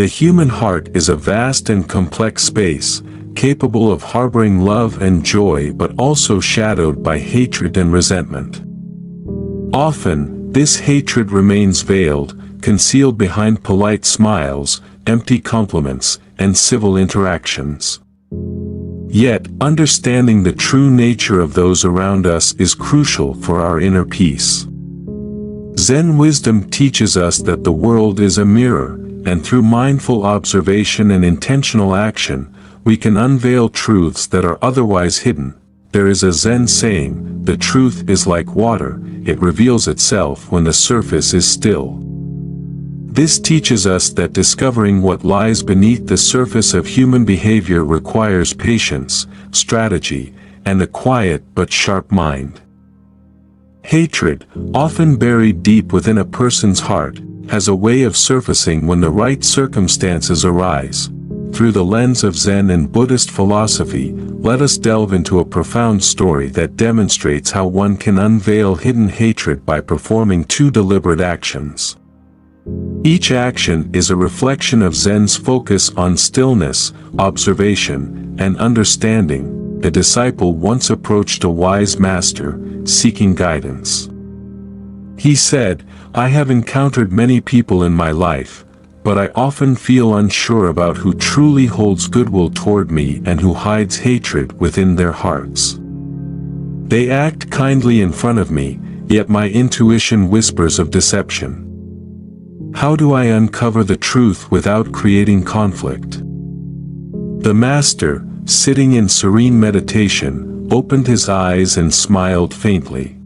The human heart is a vast and complex space, capable of harboring love and joy but also shadowed by hatred and resentment. Often, this hatred remains veiled, concealed behind polite smiles, empty compliments, and civil interactions. Yet, understanding the true nature of those around us is crucial for our inner peace. Zen wisdom teaches us that the world is a mirror, and through mindful observation and intentional action, we can unveil truths that are otherwise hidden. There is a Zen saying, "The truth is like water, it reveals itself when the surface is still." This teaches us that discovering what lies beneath the surface of human behavior requires patience, strategy, and a quiet but sharp mind. Hatred, often buried deep within a person's heart, has a way of surfacing when the right circumstances arise. Through the lens of Zen and Buddhist philosophy, let us delve into a profound story that demonstrates how one can unveil hidden hatred by performing two deliberate actions. Each action is a reflection of Zen's focus on stillness, observation, and understanding. The disciple once approached a wise master, seeking guidance. He said, "I have encountered many people in my life, but I often feel unsure about who truly holds goodwill toward me and who hides hatred within their hearts. They act kindly in front of me, yet my intuition whispers of deception. How do I uncover the truth without creating conflict?" The master, sitting in serene meditation, opened his eyes and smiled faintly.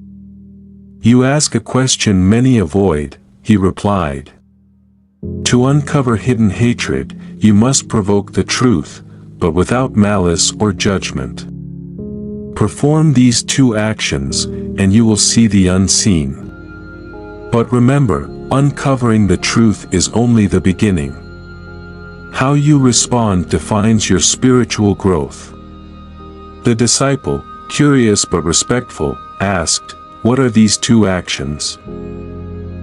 "You ask a question many avoid," he replied. "To uncover hidden hatred, you must provoke the truth, but without malice or judgment. Perform these two actions, and you will see the unseen. But remember, uncovering the truth is only the beginning. How you respond defines your spiritual growth." The disciple, curious but respectful, asked, "What are these two actions?"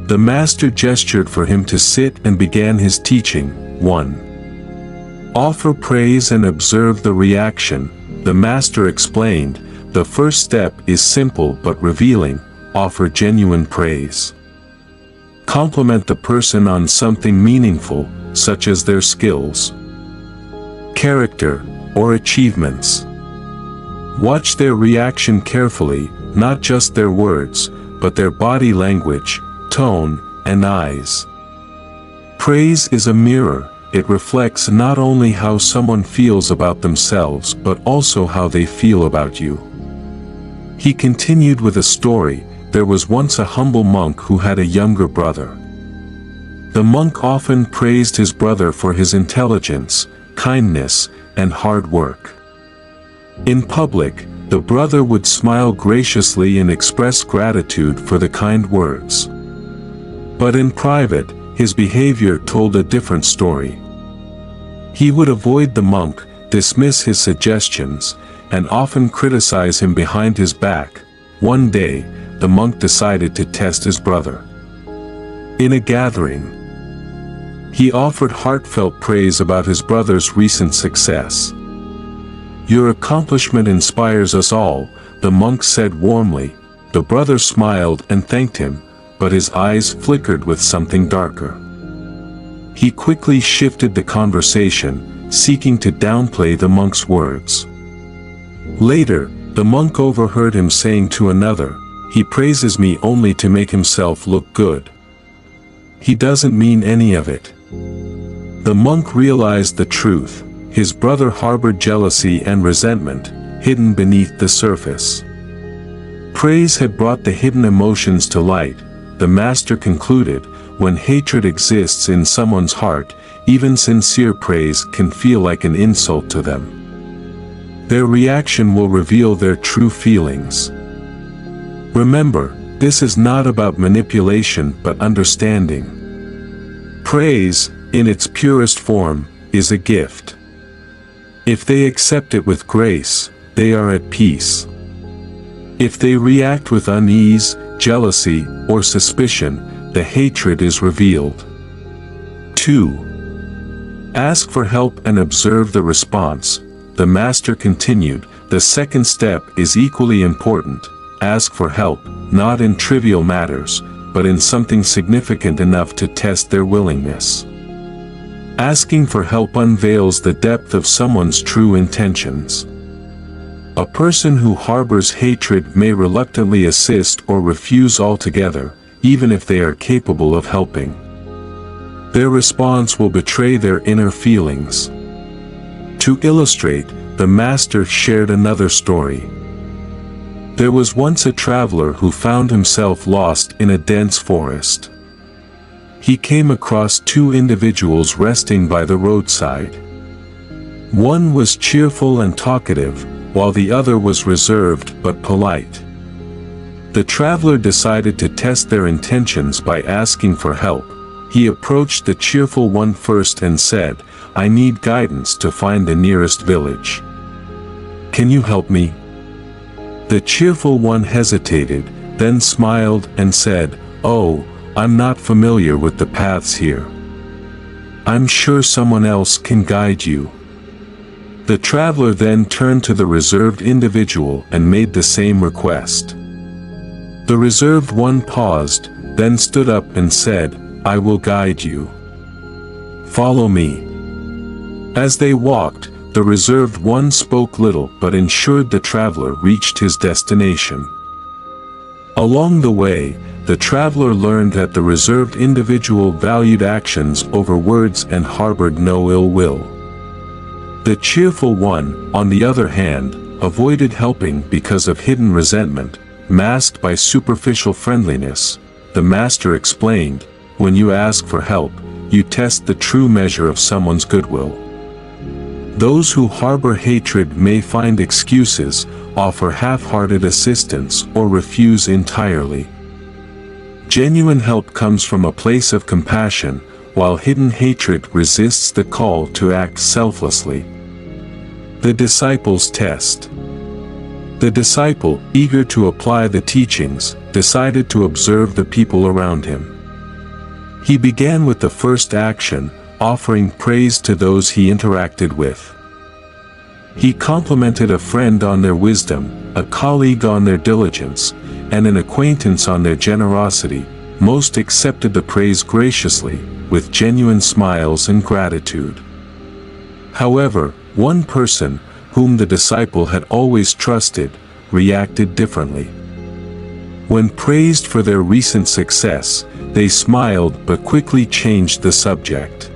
The master gestured for him to sit and began his teaching. 1. Offer praise and observe the reaction. The master explained, "The first step is simple but revealing. Offer genuine praise. Compliment the person on something meaningful, such as their skills, character, or achievements. Watch their reaction carefully, not just their words, but their body language, tone, and eyes. Praise is a mirror. It reflects not only how someone feels about themselves but also how they feel about you." He continued with a story. There was once a humble monk who had a younger brother. The monk often praised his brother for his intelligence, kindness, and hard work. In public, the brother would smile graciously and express gratitude for the kind words. But in private, his behavior told a different story. He would avoid the monk, dismiss his suggestions, and often criticize him behind his back. One day, the monk decided to test his brother. In a gathering, he offered heartfelt praise about his brother's recent success. "Your accomplishment inspires us all," the monk said warmly. The brother smiled and thanked him, but his eyes flickered with something darker. He quickly shifted the conversation, seeking to downplay the monk's words. Later, the monk overheard him saying to another, "He praises me only to make himself look good. He doesn't mean any of it." The monk realized the truth. His brother harbored jealousy and resentment, hidden beneath the surface. Praise had brought the hidden emotions to light. The master concluded, when hatred exists in someone's heart, even sincere praise can feel like an insult to them. Their reaction will reveal their true feelings. Remember, this is not about manipulation but understanding. Praise, in its purest form, is a gift. If they accept it with grace, they are at peace. If they react with unease, jealousy, or suspicion, the hatred is revealed. 2. Ask for help and observe the response. The master continued, the second step is equally important. Ask for help, not in trivial matters, but in something significant enough to test their willingness. Asking for help unveils the depth of someone's true intentions. A person who harbors hatred may reluctantly assist or refuse altogether, even if they are capable of helping. Their response will betray their inner feelings. To illustrate, the master shared another story. There was once a traveler who found himself lost in a dense forest. He came across two individuals resting by the roadside. One was cheerful and talkative, while the other was reserved but polite. The traveler decided to test their intentions by asking for help. He approached the cheerful one first and said, "I need guidance to find the nearest village. Can you help me?" The cheerful one hesitated, then smiled and said, "Oh, I'm not familiar with the paths here. I'm sure someone else can guide you." The traveler then turned to the reserved individual and made the same request. The reserved one paused, then stood up and said, "I will guide you. Follow me." As they walked, the reserved one spoke little but ensured the traveler reached his destination. Along the way, the traveler learned that the reserved individual valued actions over words and harbored no ill will. The cheerful one, on the other hand, avoided helping because of hidden resentment, masked by superficial friendliness. The master explained, when you ask for help, you test the true measure of someone's goodwill. Those who harbor hatred may find excuses, offer half-hearted assistance, or refuse entirely. Genuine help comes from a place of compassion, while hidden hatred resists the call to act selflessly. The disciple's test. The disciple, eager to apply the teachings, decided to observe the people around him. He began with the first action, offering praise to those he interacted with. He complimented a friend on their wisdom, a colleague on their diligence, and an acquaintance on their generosity. Most accepted the praise graciously, with genuine smiles and gratitude. However, one person, whom the disciple had always trusted, reacted differently. When praised for their recent success, they smiled but quickly changed the subject.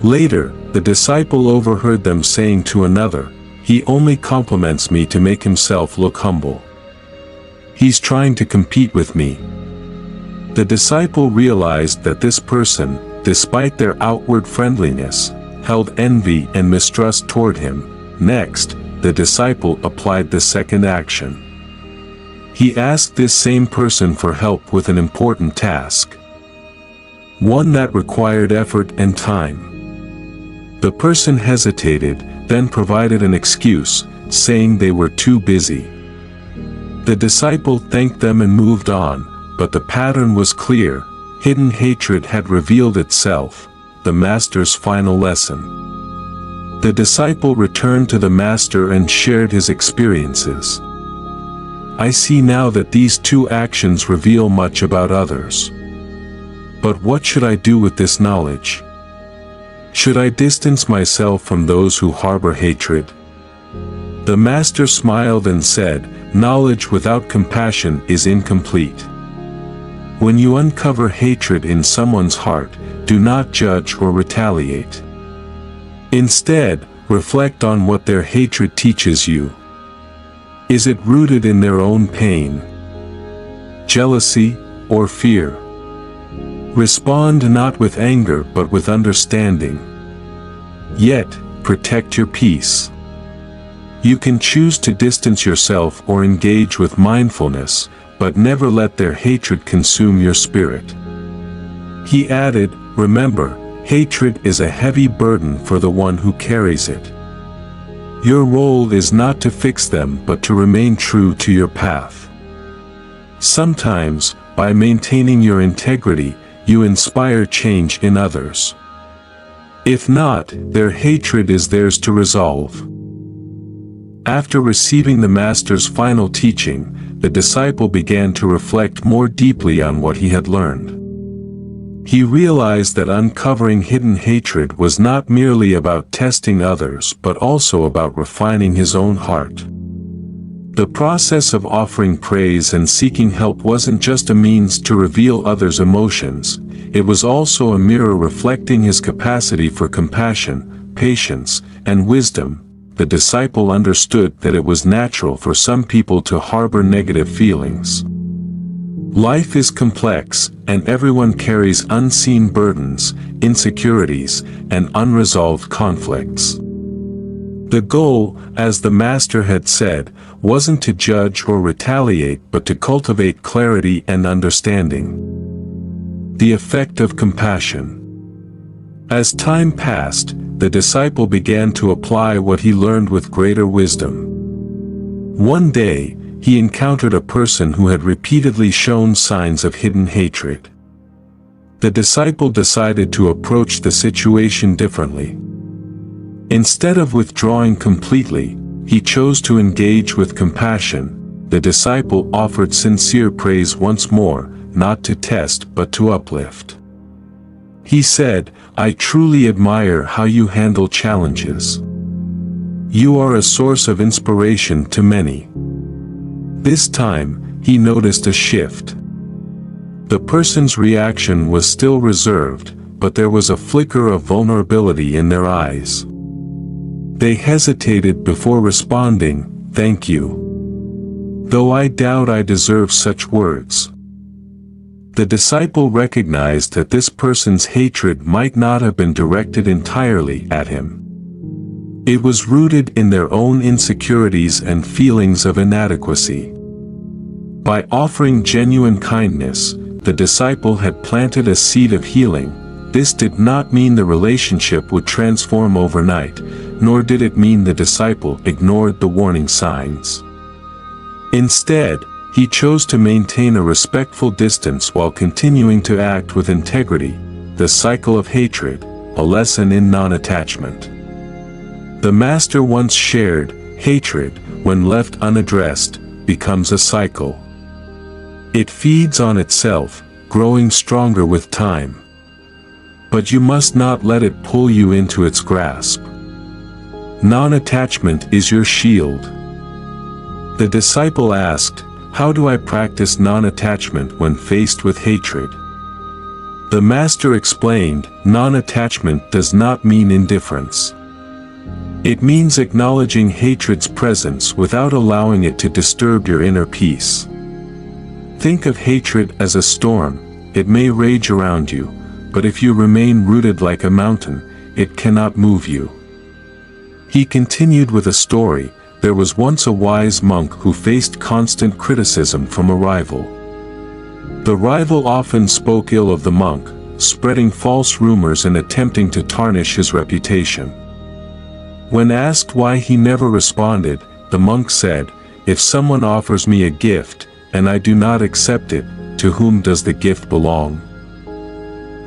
Later, the disciple overheard them saying to another, "He only compliments me to make himself look humble. He's trying to compete with me." The disciple realized that this person, despite their outward friendliness, held envy and mistrust toward him. Next, the disciple applied the second action. He asked this same person for help with an important task, one that required effort and time. The person hesitated, then provided an excuse, saying they were too busy. The disciple thanked them and moved on, but the pattern was clear. Hidden hatred had revealed itself, the master's final lesson. The disciple returned to the master and shared his experiences. "I see now that these two actions reveal much about others. But what should I do with this knowledge? Should I distance myself from those who harbor hatred?" The master smiled and said, "Knowledge without compassion is incomplete. When you uncover hatred in someone's heart, do not judge or retaliate. Instead, reflect on what their hatred teaches you. Is it rooted in their own pain, jealousy, or fear? Respond not with anger but with understanding. Yet, protect your peace. You can choose to distance yourself or engage with mindfulness, but never let their hatred consume your spirit." He added, "Remember, hatred is a heavy burden for the one who carries it. Your role is not to fix them but to remain true to your path. Sometimes, by maintaining your integrity, you inspire change in others." If not, their hatred is theirs to resolve. After receiving the Master's final teaching, the disciple began to reflect more deeply on what he had learned. He realized that uncovering hidden hatred was not merely about testing others but also about refining his own heart. The process of offering praise and seeking help wasn't just a means to reveal others' emotions, it was also a mirror reflecting his capacity for compassion, patience, and wisdom. The disciple understood that it was natural for some people to harbor negative feelings. Life is complex, and everyone carries unseen burdens, insecurities, and unresolved conflicts. The goal, as the Master had said, wasn't to judge or retaliate but to cultivate clarity and understanding. The effect of compassion. As time passed, the disciple began to apply what he learned with greater wisdom. One day, he encountered a person who had repeatedly shown signs of hidden hatred. The disciple decided to approach the situation differently. Instead of withdrawing completely, he chose to engage with compassion. The disciple offered sincere praise once more, not to test but to uplift. He said, "I truly admire how you handle challenges. You are a source of inspiration to many." This time, he noticed a shift. The person's reaction was still reserved, but there was a flicker of vulnerability in their eyes. They hesitated before responding, "Thank you. Though I doubt I deserve such words." The disciple recognized that this person's hatred might not have been directed entirely at him. It was rooted in their own insecurities and feelings of inadequacy. By offering genuine kindness, the disciple had planted a seed of healing. This did not mean the relationship would transform overnight, nor did it mean the disciple ignored the warning signs. Instead, he chose to maintain a respectful distance while continuing to act with integrity. The cycle of hatred, a lesson in non-attachment. The Master once shared, hatred, when left unaddressed, becomes a cycle. It feeds on itself, growing stronger with time. But you must not let it pull you into its grasp. Non-attachment is your shield. The disciple asked, "How do I practice non-attachment when faced with hatred?" The Master explained, non-attachment does not mean indifference. It means acknowledging hatred's presence without allowing it to disturb your inner peace. Think of hatred as a storm. It may rage around you, but if you remain rooted like a mountain, it cannot move you. He continued with a story. There was once a wise monk who faced constant criticism from a rival. The rival often spoke ill of the monk, spreading false rumors and attempting to tarnish his reputation. When asked why he never responded, the monk said, "If someone offers me a gift, and I do not accept it, to whom does the gift belong?"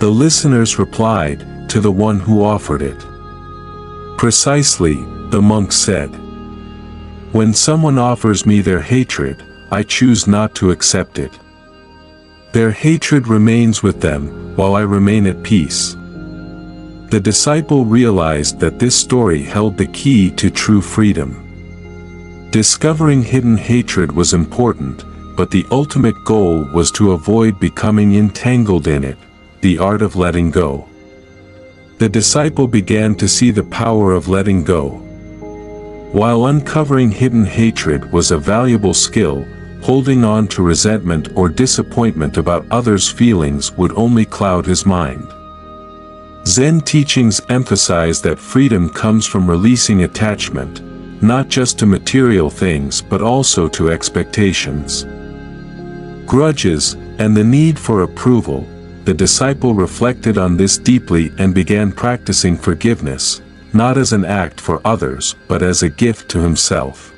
The listeners replied, "To the one who offered it." "Precisely," the monk said. "When someone offers me their hatred, I choose not to accept it. Their hatred remains with them, while I remain at peace." The disciple realized that this story held the key to true freedom. Discovering hidden hatred was important, but the ultimate goal was to avoid becoming entangled in it, the art of letting go. The disciple began to see the power of letting go. While uncovering hidden hatred was a valuable skill, holding on to resentment or disappointment about others' feelings would only cloud his mind. Zen teachings emphasize that freedom comes from releasing attachment, not just to material things but also to expectations, grudges, and the need for approval. The disciple reflected on this deeply and began practicing forgiveness, not as an act for others but as a gift to himself.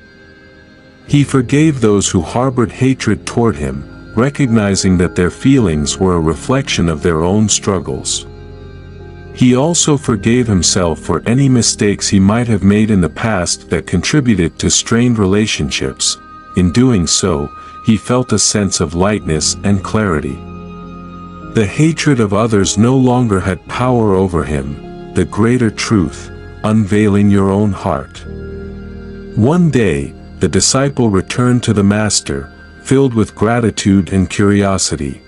He forgave those who harbored hatred toward him, recognizing that their feelings were a reflection of their own struggles. He also forgave himself for any mistakes he might have made in the past that contributed to strained relationships. In doing so, he felt a sense of lightness and clarity. The hatred of others no longer had power over him, the greater truth, unveiling your own heart. One day, the disciple returned to the master, filled with gratitude and curiosity.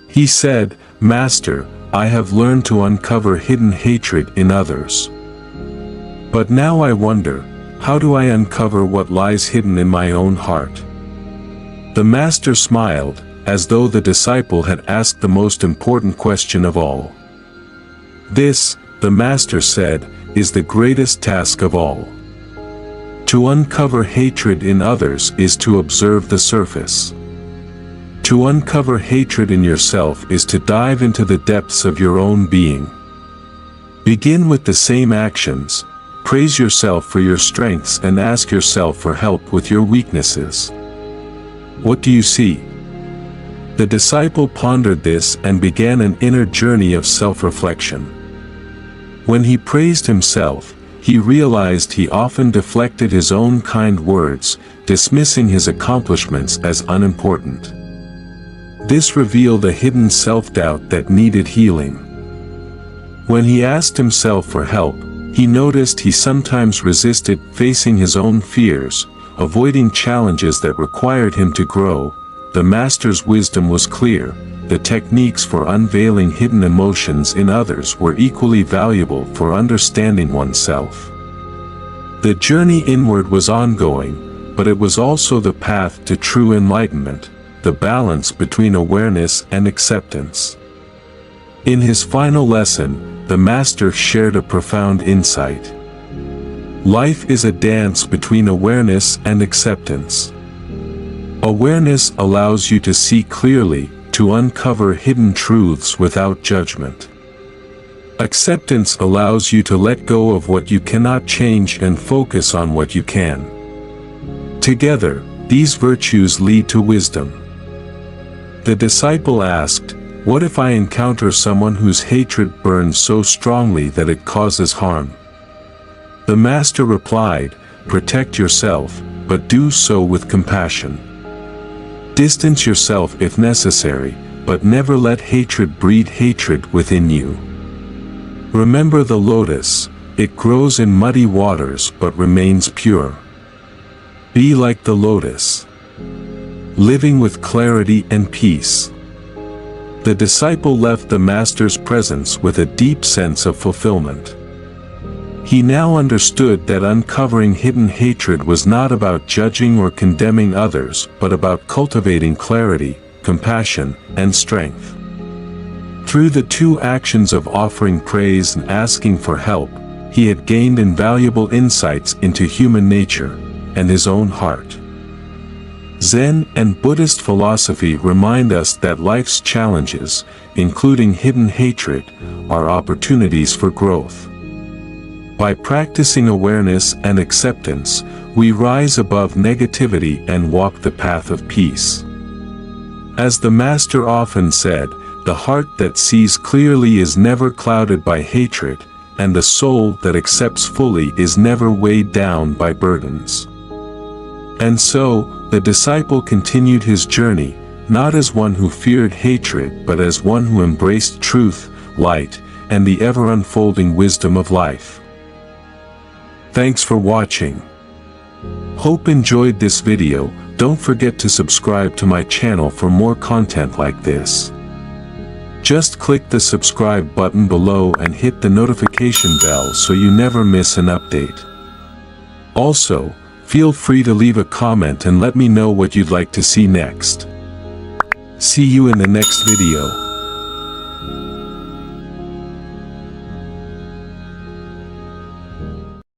He said, "Master, I have learned to uncover hidden hatred in others. But now I wonder, how do I uncover what lies hidden in my own heart?" The master smiled, as though the disciple had asked the most important question of all. "This," the master said, "is the greatest task of all. To uncover hatred in others is to observe the surface. To uncover hatred in yourself is to dive into the depths of your own being. Begin with the same actions, praise yourself for your strengths and ask yourself for help with your weaknesses. What do you see?" The disciple pondered this and began an inner journey of self-reflection. When he praised himself, he realized he often deflected his own kind words, dismissing his accomplishments as unimportant. This revealed a hidden self-doubt that needed healing. When he asked himself for help, he noticed he sometimes resisted facing his own fears, avoiding challenges that required him to grow. The master's wisdom was clear. The techniques for unveiling hidden emotions in others were equally valuable for understanding oneself. The journey inward was ongoing, but it was also the path to true enlightenment, the balance between awareness and acceptance. In his final lesson, the master shared a profound insight. Life is a dance between awareness and acceptance. Awareness allows you to see clearly, to uncover hidden truths without judgment. Acceptance allows you to let go of what you cannot change and focus on what you can. Together, these virtues lead to wisdom. The disciple asked, "What if I encounter someone whose hatred burns so strongly that it causes harm?" The master replied, "Protect yourself, but do so with compassion. Distance yourself if necessary, but never let hatred breed hatred within you. Remember the lotus, it grows in muddy waters but remains pure. Be like the lotus, living with clarity and peace." The disciple left the master's presence with a deep sense of fulfillment. He now understood that uncovering hidden hatred was not about judging or condemning others, but about cultivating clarity, compassion, and strength. Through the two actions of offering praise and asking for help, he had gained invaluable insights into human nature and his own heart. Zen and Buddhist philosophy remind us that life's challenges, including hidden hatred, are opportunities for growth. By practicing awareness and acceptance, we rise above negativity and walk the path of peace. As the Master often said, the heart that sees clearly is never clouded by hatred, and the soul that accepts fully is never weighed down by burdens. And so, the disciple continued his journey, not as one who feared hatred but as one who embraced truth, light, and the ever-unfolding wisdom of life. Thanks for watching. Hope enjoyed this video. Don't forget to subscribe to my channel for more content like this. Just click the subscribe button below and hit the notification bell so you never miss an update. Also, feel free to leave a comment and let me know what you'd like to see next. See you in the next video.